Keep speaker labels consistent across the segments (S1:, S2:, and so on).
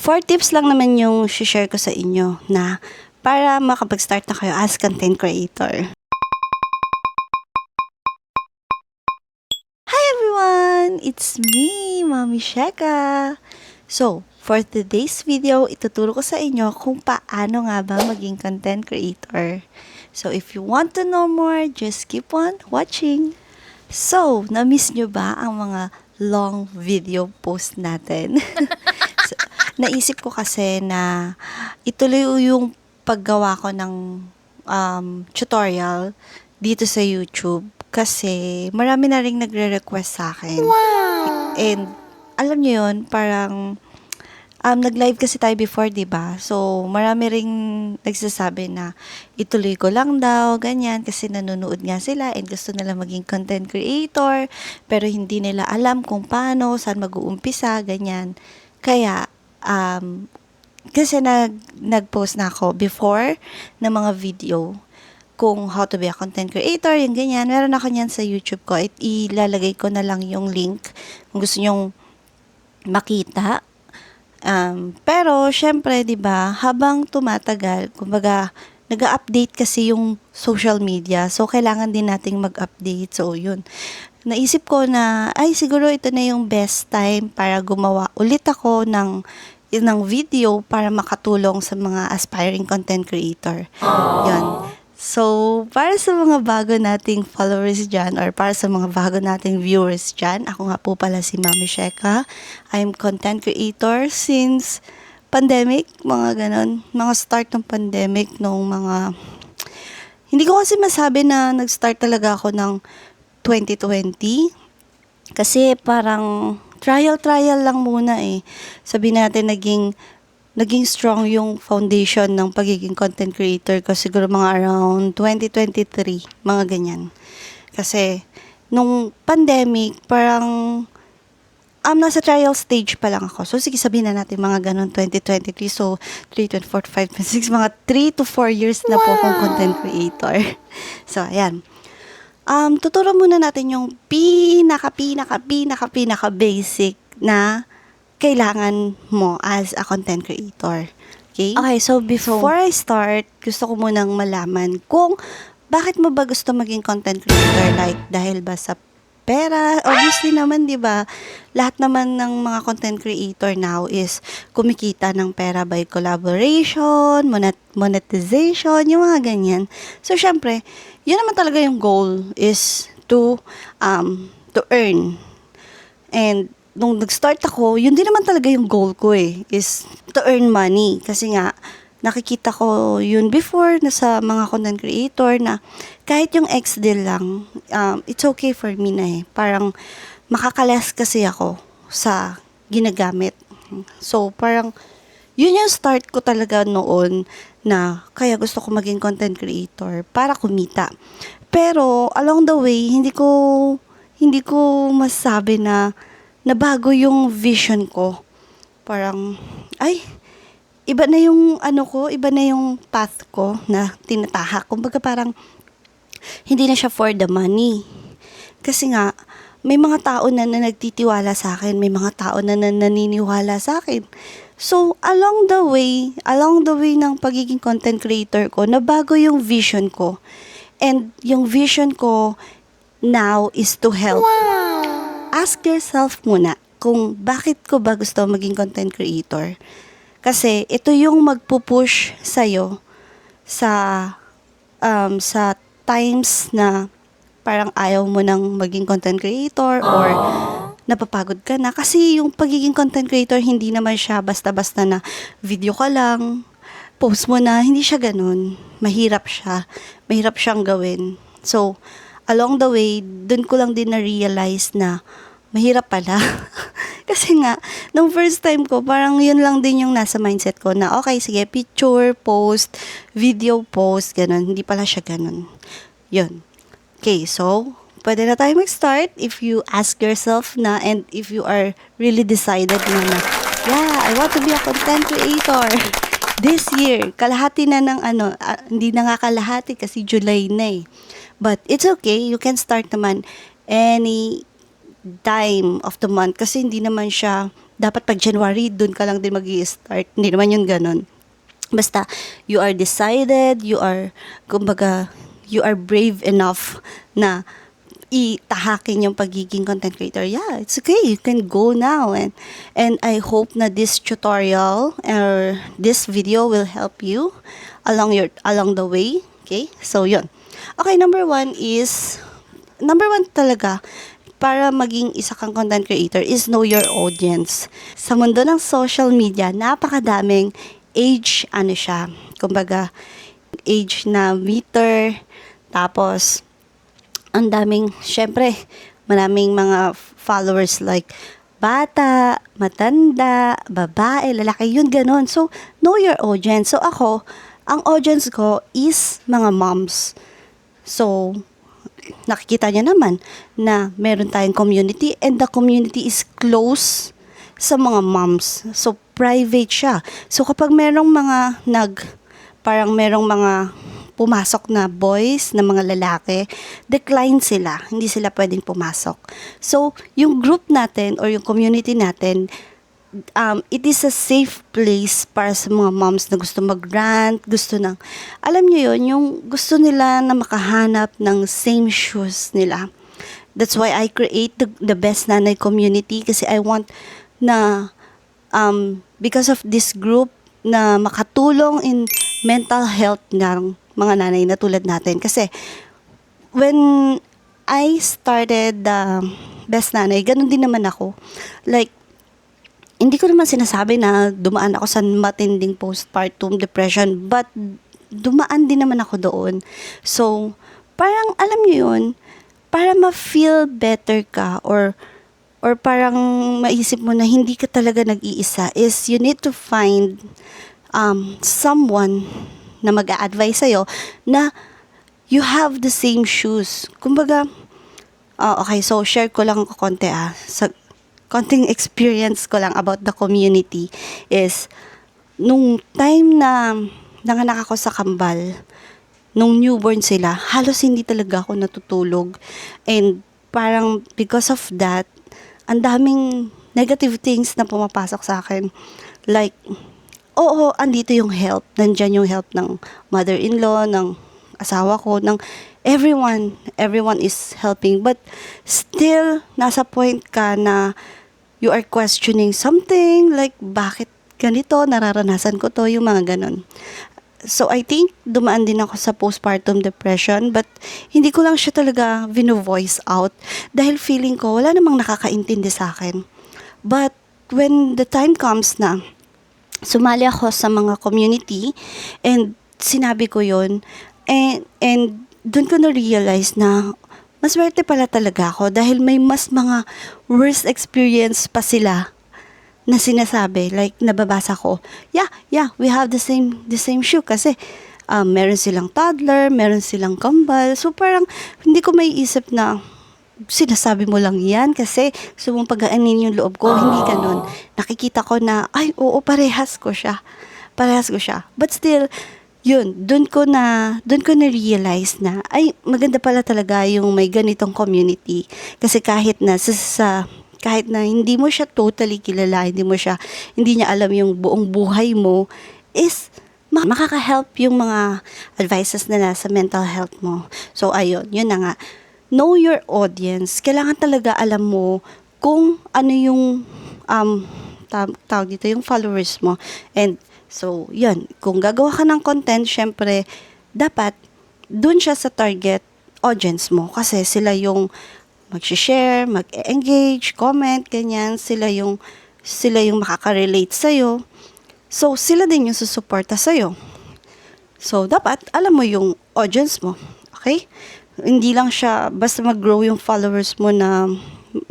S1: 4 tips lang naman yung share ko sa inyo na para makapag-start na kayo as content creator. Hi everyone! It's me, Mommy Sheka. So, for today's video, ituturo ko sa inyo kung paano nga ba maging content creator. So, if you want to know more, just keep on watching. So, na-miss nyo ba ang mga long video post natin? So, naisip ko kasi na ituloy yung paggawa ko ng tutorial dito sa YouTube kasi marami na ring nagre-request sa akin. Wow! And alam niyo yun, parang nag-live kasi tayo before, 'di ba? So, marami ring nagsasabi na ituloy ko lang daw, ganyan, kasi nanonood nga sila and gusto nila maging content creator, pero hindi nila alam kung paano, saan mag-uumpisa, ganyan. Kaya, kasi nag-post na ako before ng mga video kung how to be a content creator, yung ganyan. Meron ako niyan sa YouTube ko. Ilalagay ko na lang yung link kung gusto nyong makita. Pero, syempre, di ba, habang tumatagal, kumbaga, nag-update kasi yung social media. So, kailangan din nating mag-update. So, yun. Naisip ko na, ay, siguro ito na yung best time para gumawa ulit ako ng video para makatulong sa mga aspiring content creator. Yun. So, para sa mga bago nating followers dyan or para sa mga bago nating viewers dyan, ako nga po pala si Mommy Sheka. I'm content creator since pandemic, mga ganon. Mga start ng pandemic nung mga... Hindi ko kasi masabi na nag-start talaga ako ng 2020. Kasi parang trial lang muna eh. Sabi natin naging strong yung foundation ng pagiging content creator ko siguro mga around 2023, mga ganyan. Kasi, nung pandemic, parang, nasa trial stage pa lang ako. So, sige, sabihin na natin mga ganun, 2023. So, 3, 24, 5, 6, mga 3 to 4 years na po akong content creator. So, ayan. Tuturo muna natin yung pinaka basic na kailangan mo as a content creator. Okay? Okay, so before I start, gusto ko munang malaman kung bakit mo ba gusto maging content creator? Like, dahil ba sa pera? Obviously naman, di ba? Lahat naman ng mga content creator now is kumikita ng pera by collaboration, monetization, yung mga ganyan. So, syempre, yun naman talaga yung goal is to earn. And nung nag-start ako, yun din naman talaga yung goal ko eh, is to earn money. Kasi nga, nakikita ko yun before na sa mga content creator na kahit yung X-Deal lang, it's okay for me na eh. Parang makakalas kasi ako sa ginagamit. So, parang yun yung start ko talaga noon na kaya gusto ko maging content creator para kumita. Pero, along the way, hindi ko masabi na nabago yung vision ko. Parang, ay, iba na yung iba na yung path ko na tinatahak. Kumbaga parang, hindi na siya for the money. Kasi nga, may mga tao na nagtitiwala sa akin, may mga tao na naniniwala sa akin. So, along the way ng pagiging content creator ko, nabago yung vision ko. And yung vision ko now is to help. Wow! Ask yourself muna kung bakit ko ba gusto maging content creator. Kasi ito yung magpupush sa'yo sa times na parang ayaw mo nang maging content creator or napapagod ka na. Kasi yung pagiging content creator, hindi naman siya basta-basta na video ka lang, post mo na, hindi siya ganun. Mahirap siyang gawin. So, along the way, dun ko lang din na-realize na mahirap pala. Kasi nga, nung first time ko, parang yun lang din yung nasa mindset ko na, okay, sige, picture, post, video, post, ganun. Hindi pala siya ganun. Yun. Okay, so, pwede na tayo mag-start if you ask yourself na and if you are really decided na, yeah, I want to be a content creator. This year, kalahati na ng hindi na nga kalahati kasi July na eh. But it's okay, you can start naman any time of the month kasi hindi naman siya dapat pag January, dun ka lang din mag-i-start. Hindi naman yun ganun. Basta, you are decided, kumbaga, you are brave enough na itahakin yung pagiging content creator. Yeah, it's okay. You can go now. And I hope na this tutorial or this video will help you along the way. Okay? So, yun. Okay, number one talaga, para maging isa kang content creator is know your audience. Sa mundo ng social media, napakadaming age, kumbaga, age na meter, tapos, ang daming, syempre, maraming mga followers like bata, matanda, babae, lalaki, yun ganon. So, know your audience. So, ako, ang audience ko is mga moms. So, nakikita niya naman na meron tayong community and the community is close sa mga moms. So, private siya. So, kapag merong mga parang merong mga pumasok na boys, na mga lalaki, decline sila. Hindi sila pwedeng pumasok. So, yung group natin or yung community natin, it is a safe place para sa mga moms na gusto mag-rant, alam niyo yun, yung gusto nila na makahanap ng same shoes nila. That's why I create the Best Nanay community kasi I want na, because of this group, na makatulong in mental health ng mga nanay na tulad natin. Kasi, when I started Best Nanay, ganun din naman ako. Like, hindi ko naman sinasabi na dumaan ako sa matinding postpartum depression, but dumaan din naman ako doon. So, parang alam niyo yun, para ma-feel better ka or parang maisip mo na hindi ka talaga nag-iisa is you need to find someone na mag-a-advise sa'yo na you have the same shoes. Kumbaga, okay, so share ko lang konti sa konting experience ko lang about the community is nung time na nanganak ako sa kambal, nung newborn sila, halos hindi talaga ako natutulog. And parang because of that, ang daming negative things na pumapasok sa akin. Like, oo, andito yung help. Nandyan yung help ng mother-in-law, ng asawa ko, ng everyone. Everyone is helping. But still, nasa point ka na you are questioning something. Like, bakit ganito? Nararanasan ko to, yung mga ganon. So, I think dumaan din ako sa postpartum depression, but hindi ko lang siya talaga vino-voice out dahil feeling ko wala namang nakakaintindi sa akin. But when the time comes na sumali ako sa mga community and sinabi ko yun, and dun ko na-realize na maswerte pala talaga ako dahil may mas mga worst experience pa sila na sinasabi, like nababasa ko, yeah, we have the same shoe kasi meron silang toddler, meron silang kambal. So parang hindi ko maiisip na sinasabi mo lang yan kasi gusto mong pagaanin yung loob ko. Hindi ganun. Nakikita ko na, ay, oo, parehas ko siya. But still, yun, dun ko na-realize na, ay, maganda pala talaga yung may ganitong community. Kasi kahit na hindi mo siya totally kilala, hindi niya alam yung buong buhay mo, is makaka-help yung mga advices nila sa mental health mo. So, ayun, yun na nga. Know your audience. Kailangan talaga alam mo kung ano yung tawag dito, yung followers mo. And so, yun. Kung gagawa ka ng content, syempre, dapat dun siya sa target audience mo. Kasi sila yung mag-share, mag-engage, comment, ganyan. Sila yung makaka-relate sa'yo. So, sila din yung susuporta sa'yo. So, dapat alam mo yung audience mo. Okay? Hindi lang siya basta mag-grow yung followers mo na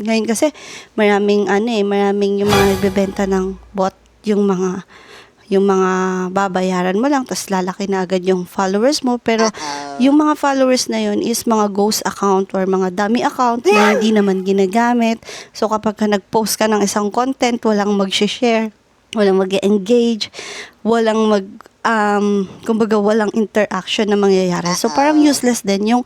S1: ngayon kasi maraming yung mga nagbebenta ng bot, yung mga babayaran mo lang tapos lalaki na agad yung followers mo, pero yung mga followers na yun is mga ghost account or mga dummy account na hindi naman ginagamit. So kapag ka nag-post ka ng isang content, walang mag-share, walang mag-engage, walang kumbaga walang interaction na mangyayari. So parang useless din yung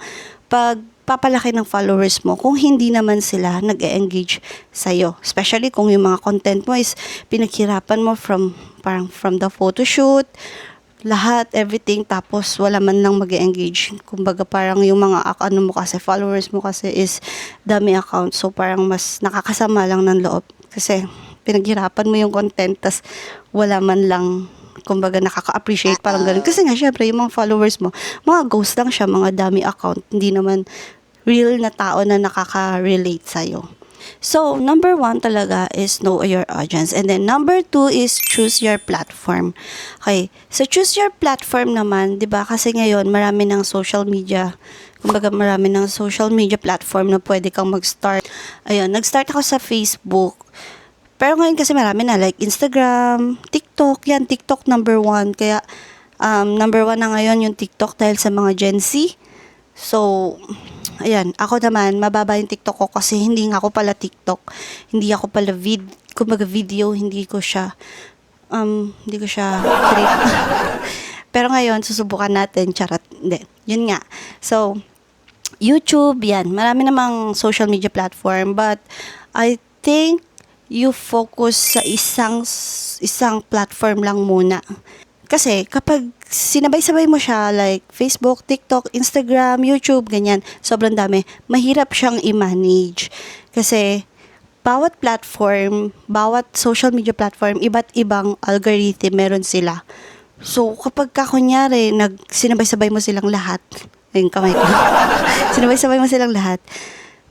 S1: papalaki ng followers mo kung hindi naman sila nag-e-engage sa'yo. Especially kung yung mga content mo is pinaghirapan mo from the photoshoot, lahat, everything, tapos wala man lang mag-engage. Kumbaga parang yung mga ano mo kasi, followers mo kasi is dami account. So parang mas nakakasama lang ng loob. Kasi pinaghirapan mo yung content, tas wala man lang, kumbaga nakaka-appreciate, parang ganun. Kasi nga, syempre, yung mga followers mo, mga ghost lang siya, mga dami account. Hindi naman real na tao na nakaka-relate sa'yo. So, number 1 talaga is know your audience. And then, number 2 is choose your platform. Okay. So, choose your platform naman, di ba? Kasi ngayon, marami ng social media. Kumbaga, marami ng social media platform na pwede kang mag-start. Ayun, nag-start ako sa Facebook. Pero ngayon kasi marami na, like Instagram, TikTok. Yan, TikTok number 1. Kaya, number 1 na ngayon yung TikTok dahil sa mga Gen Z. So, ayan, ako naman, mababa yung TikTok ko kasi hindi nga ako pala TikTok. Hindi ako pala kumbaga video, hindi ko siya create. Pero ngayon, susubukan natin, charot, hindi. Yun nga. So, YouTube, yan, marami namang social media platform, but I think you focus sa isang platform lang muna. Kasi kapag sinabay-sabay mo siya, like Facebook, TikTok, Instagram, YouTube, ganyan, sobrang dami, mahirap siyang i-manage. Kasi bawat platform, bawat social media platform, iba't ibang algorithm meron sila. So kapag kunyari, sinabay-sabay mo silang lahat, yung kamay ko, sinabay-sabay mo silang lahat,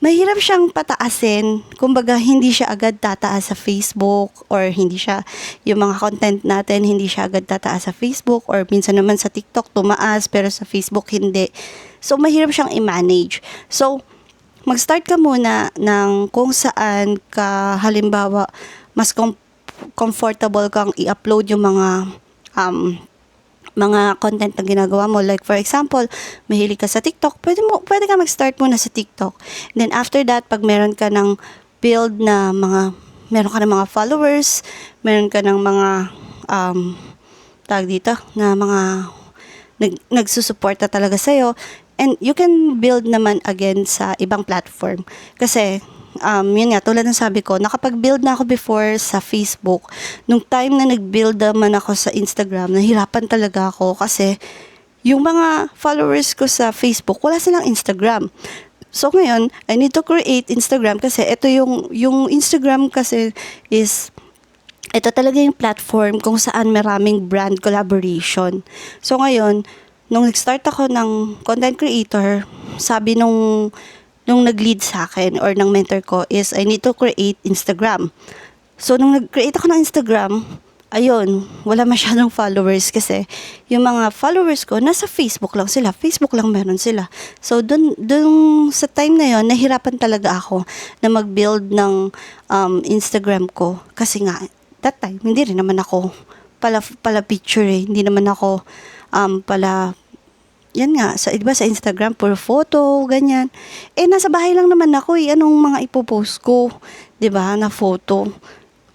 S1: mahirap siyang pataasin. Kumbaga, hindi siya agad tataas sa Facebook, or hindi siya, yung mga content natin, hindi siya agad tataas sa Facebook, or minsan naman sa TikTok tumaas, pero sa Facebook hindi. So, mahirap siyang i-manage. So, mag-start ka muna ng kung saan ka, halimbawa, mas comfortable kang i-upload yung mga content na ginagawa mo. Like for example, mahilig ka sa TikTok, pwede ka mag-start muna sa TikTok. And then after that, pag meron ka ng meron ka ng mga followers, meron ka ng mga tag dito, na mga nagsusuporta talaga sa'yo, and you can build naman again sa ibang platform. Kasi yun nga, tulad ng sabi ko, nakapag-build na ako before sa Facebook. Nung time na nag-build naman ako sa Instagram, nahirapan talaga ako kasi yung mga followers ko sa Facebook, wala silang Instagram. So ngayon, I need to create Instagram kasi ito yung Instagram kasi is, ito talaga yung platform kung saan maraming brand collaboration. So ngayon, nung nag-start ako ng content creator, sabi nung nag-lead sa akin or ng mentor ko is I need to create Instagram. So, nung nag-create ako ng Instagram, ayun, wala masyadong followers kasi yung mga followers ko, nasa Facebook lang sila. Facebook lang meron sila. So, dun sa time na yon, nahirapan talaga ako na mag-build ng Instagram ko. Kasi nga, that time, hindi rin naman ako pala picture eh. Hindi naman ako yan nga, sa Instagram, puro photo, ganyan. Nasa bahay lang naman ako anong mga ipopost ko, 'di ba, na photo.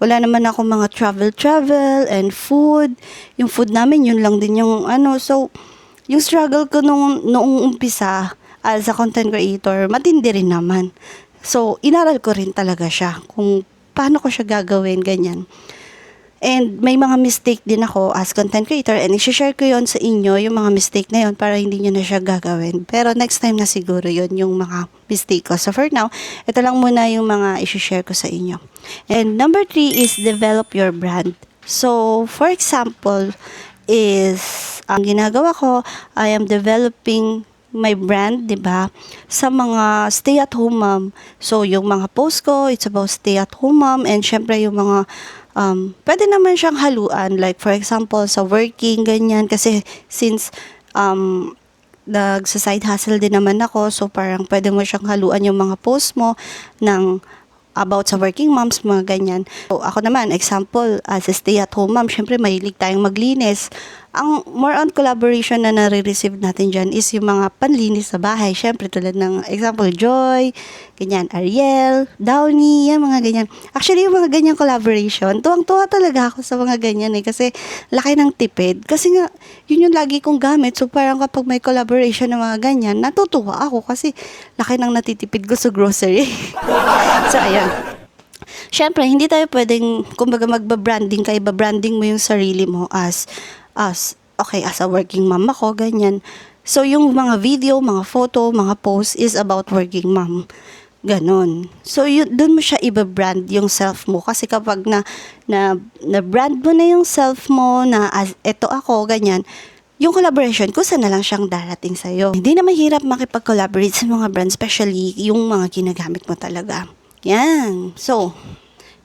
S1: Wala naman ako mga travel, and food. Yung food namin, yun lang din yung So, yung struggle ko noong umpisa as a content creator, matindi rin naman. So, inaral ko rin talaga siya, kung paano ko siya gagawin, ganyan. And may mga mistake din ako as content creator, and i-share ko yon sa inyo, yung mga mistake na yon, para hindi nyo na siya gagawin. Pero next time na siguro yon yung mga mistake ko. So for now, ito lang muna yung mga i-share ko sa inyo. And number 3 is develop your brand. So for example, is ang ginagawa ko, I am developing my brand, 'di ba? Sa mga stay-at-home mom. So yung mga post ko, it's about stay-at-home mom, and syempre yung mga pwede naman siyang haluan, like for example sa working, ganyan, kasi since nagsa-side hustle din naman ako, so parang pwede mo siyang haluan yung mga post mo ng about sa working moms, mga ganyan. So, ako naman, example, as a stay-at-home mom, syempre mahilig tayong maglinis. Ang more on collaboration na nare-receive natin dyan is yung mga panlinis sa bahay. Syempre, tulad ng example, Joy, ganyan, Ariel, Downy, yan, mga ganyan. Actually, yung mga ganyan collaboration, tuwang-tuwa talaga ako sa mga ganyan kasi laki ng tipid. Kasi nga, yun yung lagi kong gamit. So, parang kapag may collaboration ng mga ganyan, natutuwa ako kasi laki ng natitipid ko sa grocery. So, ayun. Syempre, hindi tayo pwedeng, kumbaga magba-branding ka, iba-branding mo yung sarili mo as a working mom ako, ganyan. So, yung mga video, mga photo, mga post is about working mom. Ganon. So, dun mo siya iba-brand yung self mo. Kasi kapag na brand mo na yung self mo, na as, eto ako, ganyan, yung collaboration, kusa na lang siyang darating sa'yo. Hindi na mahirap makipag-collaborate sa mga brands, especially yung mga ginagamit mo talaga. Yan. So,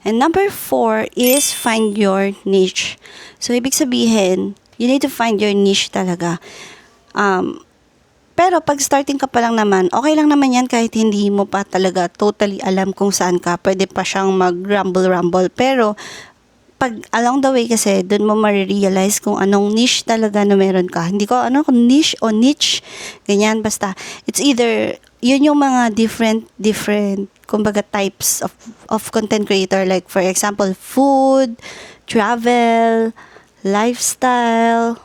S1: and number 4 is find your niche. So, ibig sabihin, you need to find your niche talaga. Pero pag starting ka pa lang naman, okay lang naman yan kahit hindi mo pa talaga totally alam kung saan ka. Pwede pa siyang mag-rumble-rumble. Pero pag along the way kasi, dun mo marirealize kung anong niche talaga na meron ka. Hindi ko kung niche o niche. Ganyan, basta. It's either, yun yung mga different kumbaga types of content creator. Like for example, food, travel, lifestyle,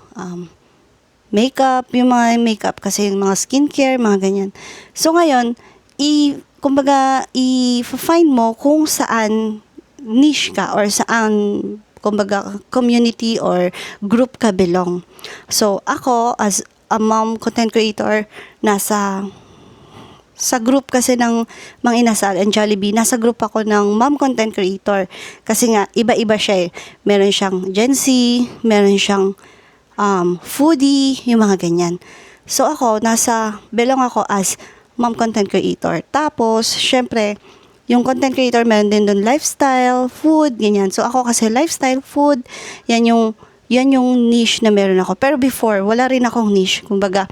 S1: makeup, yung mga makeup kasi yung mga skincare, mga ganyan. So ngayon, kumbaga i-find mo kung saan niche ka or saan kumbaga community or group ka belong. So ako as a mom content creator, sa group kasi ng Mang Inasal and Jollibee, nasa group ako ng mom content creator. Kasi nga, iba-iba siya eh. Meron siyang Gen Z, meron siyang foodie, yung mga ganyan. So ako, belong ako as mom content creator. Tapos, syempre, yung content creator meron din doon lifestyle, food, ganyan. So ako kasi lifestyle, food, yan yung niche na meron ako. Pero before, wala rin akong niche. Kumbaga,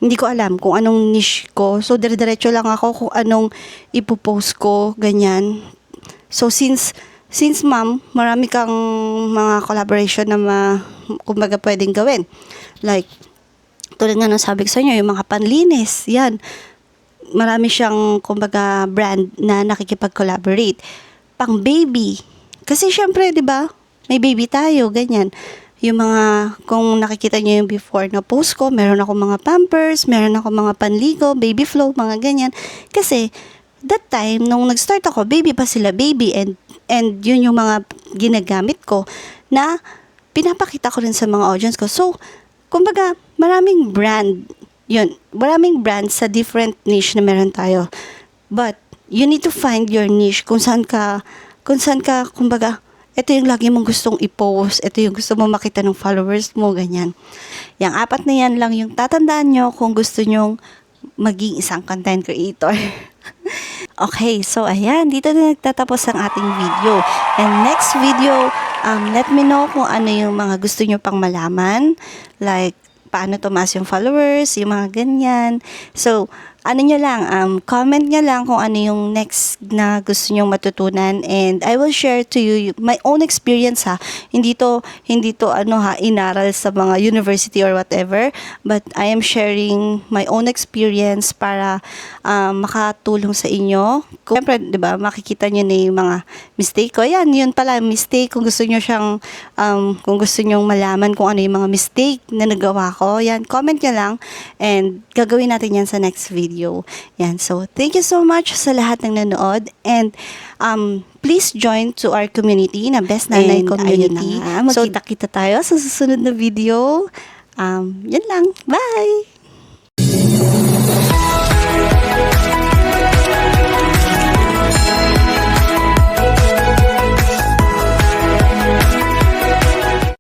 S1: hindi ko alam kung anong niche ko. So, dire-diretso lang ako kung anong ipopost ko, ganyan. So, since ma'am, marami kang mga collaboration na kumbaga pwedeng gawin. Like, tulad nga ng sabi ko sa inyo, yung mga panlinis, yan. Marami siyang, kumbaga, brand na nakikipag-collaborate. Pang baby. Kasi, syempre, di ba, may baby tayo, ganyan. Yung mga, kung nakikita niyo yung before na post ko, meron ako mga pampers, meron ako mga panligo, baby flow, mga ganyan. Kasi, that time, nung nag-start ako, baby pa sila, baby, and yun yung mga ginagamit ko na pinapakita ko rin sa mga audience ko. So, kumbaga, maraming brand sa different niche na meron tayo. But, you need to find your niche kung saan ka, kumbaga, ito yung lagi mong gustong i-post, ito yung gusto mong makita ng followers mo, ganyan. Yang 4 na yan lang yung tatandaan nyo kung gusto nyong maging isang content creator. Okay, so ayan, dito na nagtatapos ang ating video. And next video, let me know kung ano yung mga gusto nyo pang malaman. Like, paano tumaas yung followers, yung mga ganyan. So, comment nyo lang kung ano yung next na gusto nyong matutunan, and I will share to you my own experience ha. Hindi to inaral sa mga university or whatever, but I am sharing my own experience para makatulong sa inyo. Siyempre, 'di ba, makikita niyo na yung mga mistake ko. Yan, yun pala mistake kung gusto niyo kung gusto niyo malaman kung ano yung mga mistake na nagawa ko. Yan, comment nyo lang and gagawin natin yan sa next video. Yan. So, thank you so much sa lahat ng nanood, and please join to our community na Best Nanay Community. So, magkita-kita tayo sa susunod na video. Yan lang. Bye!